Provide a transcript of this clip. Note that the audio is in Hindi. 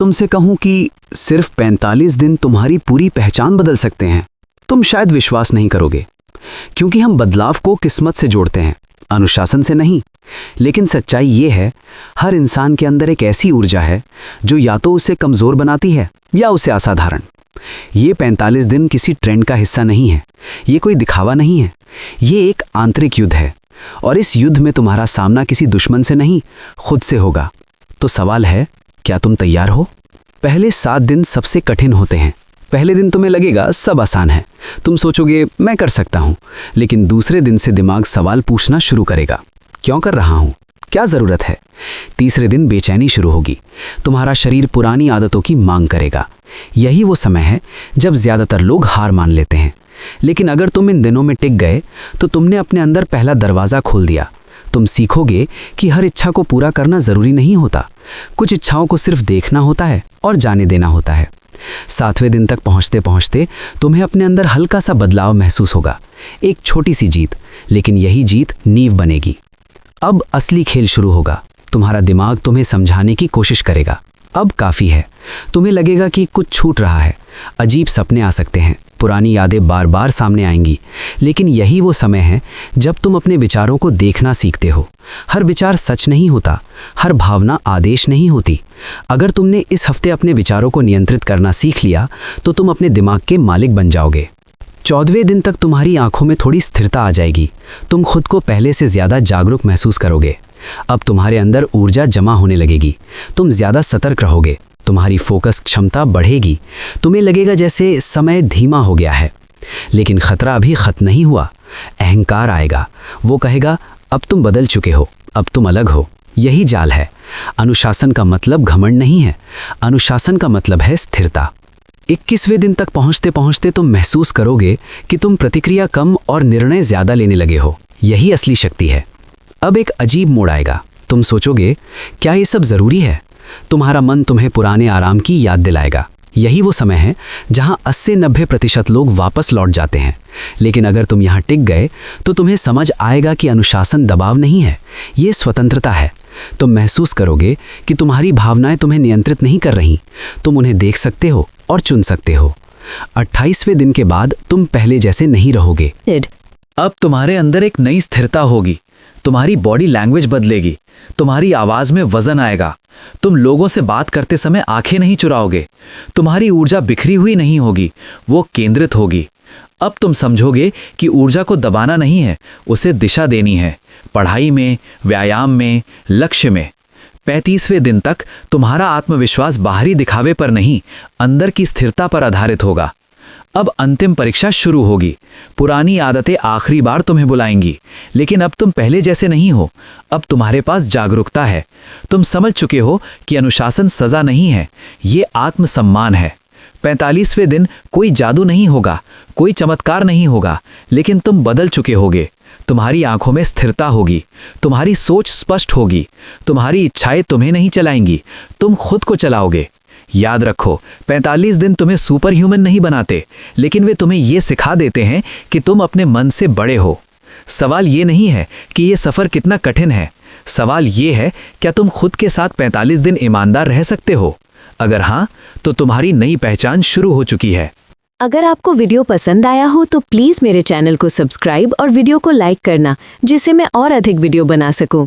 तुमसे कहूं कि सिर्फ 45 दिन तुम्हारी पूरी पहचान बदल सकते हैं, तुम शायद विश्वास नहीं करोगे, क्योंकि हम बदलाव को किस्मत से जोड़ते हैं, अनुशासन से नहीं। लेकिन सच्चाई ये है, हर इंसान के अंदर एक ऐसी ऊर्जा है जो या तो उसे कमज़ोर बनाती है या उसे असाधारण। ये 45 दिन किसी ट्रेंड का हिस्सा नहीं है, ये कोई दिखावा नहीं है, ये एक आंतरिक युद्ध है। और इस युद्ध में तुम्हारा सामना किसी दुश्मन से नहीं, खुद से होगा। तो सवाल है, क्या तुम तैयार हो? पहले 7 दिन सबसे कठिन होते हैं। पहले दिन तुम्हें लगेगा सब आसान है, तुम सोचोगे मैं कर सकता हूँ। लेकिन दूसरे दिन से दिमाग सवाल पूछना शुरू करेगा, क्यों कर रहा हूँ, क्या ज़रूरत है? तीसरे दिन बेचैनी शुरू होगी, तुम्हारा शरीर पुरानी आदतों की मांग करेगा। यही वो समय है जब ज़्यादातर लोग हार मान लेते हैं। लेकिन अगर तुम इन दिनों में टिक गए तो तुमने अपने अंदर पहला दरवाज़ा खोल दिया। तुम सीखोगे कि हर इच्छा को पूरा करना ज़रूरी नहीं होता, कुछ इच्छाओं को सिर्फ देखना होता है और जाने देना होता है। 7वें दिन तक पहुँचते पहुँचते तुम्हें अपने अंदर हल्का सा बदलाव महसूस होगा, एक छोटी सी जीत, लेकिन यही जीत नींव बनेगी। अब असली खेल शुरू होगा। तुम्हारा दिमाग तुम्हें समझाने की कोशिश करेगा, अब काफ़ी है। तुम्हें लगेगा कि कुछ छूट रहा है, अजीब सपने आ सकते हैं, पुरानी यादें बार बार सामने आएंगी। लेकिन यही वो समय है जब तुम अपने विचारों को देखना सीखते हो। हर विचार सच नहीं होता, हर भावना आदेश नहीं होती। अगर तुमने इस हफ्ते अपने विचारों को नियंत्रित करना सीख लिया तो तुम अपने दिमाग के मालिक बन जाओगे। 14वें दिन तक तुम्हारी आंखों में थोड़ी स्थिरता आ जाएगी, तुम खुद को पहले से ज़्यादा जागरूक महसूस करोगे। अब तुम्हारे अंदर ऊर्जा जमा होने लगेगी, तुम ज़्यादा सतर्क रहोगे, तुम्हारी फोकस क्षमता बढ़ेगी। तुम्हें लगेगा जैसे समय धीमा हो गया है। लेकिन खतरा अभी खत्म नहीं हुआ। अहंकार आएगा, वो कहेगा अब तुम बदल चुके हो, अब तुम अलग हो। यही जाल है। अनुशासन का मतलब घमंड नहीं है, अनुशासन का मतलब है स्थिरता। 21वें दिन तक पहुँचते पहुँचते तुम महसूस करोगे कि तुम प्रतिक्रिया कम और निर्णय ज़्यादा लेने लगे हो। यही असली शक्ति है। अब एक अजीब मोड़ आएगा, तुम सोचोगे क्या ये सब ज़रूरी है? तुम्हारा मन तुम्हें पुराने आराम की याद दिलाएगा। यही वो समय है जहां 80-90% लोग वापस लौट जाते हैं। लेकिन अगर तुम यहाँ टिक गए तो तुम्हें समझ आएगा कि अनुशासन दबाव नहीं है, ये स्वतंत्रता है। तुम महसूस करोगे कि तुम्हारी भावनाएं तुम्हें नियंत्रित नहीं कर रही, तुम उन्हें देख सकते हो और चुन सकते हो। 28वें दिन के बाद तुम पहले जैसे नहीं रहोगे। अब तुम्हारे अंदर एक नई स्थिरता होगी, तुम्हारी बॉडी लैंग्वेज बदलेगी, तुम्हारी आवाज में वजन आएगा, तुम लोगों से बात करते समय आंखें नहीं चुराओगे, तुम्हारी ऊर्जा बिखरी हुई नहीं होगी, वो केंद्रित होगी। अब तुम समझोगे कि ऊर्जा को दबाना नहीं है, उसे दिशा देनी है, पढ़ाई में, व्यायाम में, लक्ष्य में। 35वें दिन तक तुम्हारा आत्मविश्वास बाहरी दिखावे पर नहीं, अंदर की स्थिरता पर आधारित होगा। अब अंतिम परीक्षा शुरू होगी। पुरानी आदतें आखिरी बार तुम्हें बुलाएंगी, लेकिन अब तुम पहले जैसे नहीं हो। अब तुम्हारे पास जागरूकता है, तुम समझ चुके हो कि अनुशासन सजा नहीं है, ये आत्मसम्मान है। 45वें दिन कोई जादू नहीं होगा, कोई चमत्कार नहीं होगा, लेकिन तुम बदल चुके होगे। तुम्हारी आंखों में स्थिरता होगी, तुम्हारी सोच स्पष्ट होगी, तुम्हारी इच्छाएं तुम्हें नहीं चलाएंगी, तुम खुद को चलाओगे। याद रखो, 45 दिन तुम्हें सुपर ह्यूमन नहीं बनाते, लेकिन वे तुम्हें ये सिखा देते हैं कि तुम अपने मन से बड़े हो। सवाल ये नहीं है कि ये सफ़र कितना कठिन है, सवाल ये है क्या तुम खुद के साथ 45 दिन ईमानदार रह सकते हो? अगर हाँ, तो तुम्हारी नई पहचान शुरू हो चुकी है। अगर आपको वीडियो पसंद आया हो तो प्लीज़ मेरे चैनल को सब्सक्राइब और वीडियो को लाइक करना, जिससे मैं और अधिक वीडियो बना सकूं।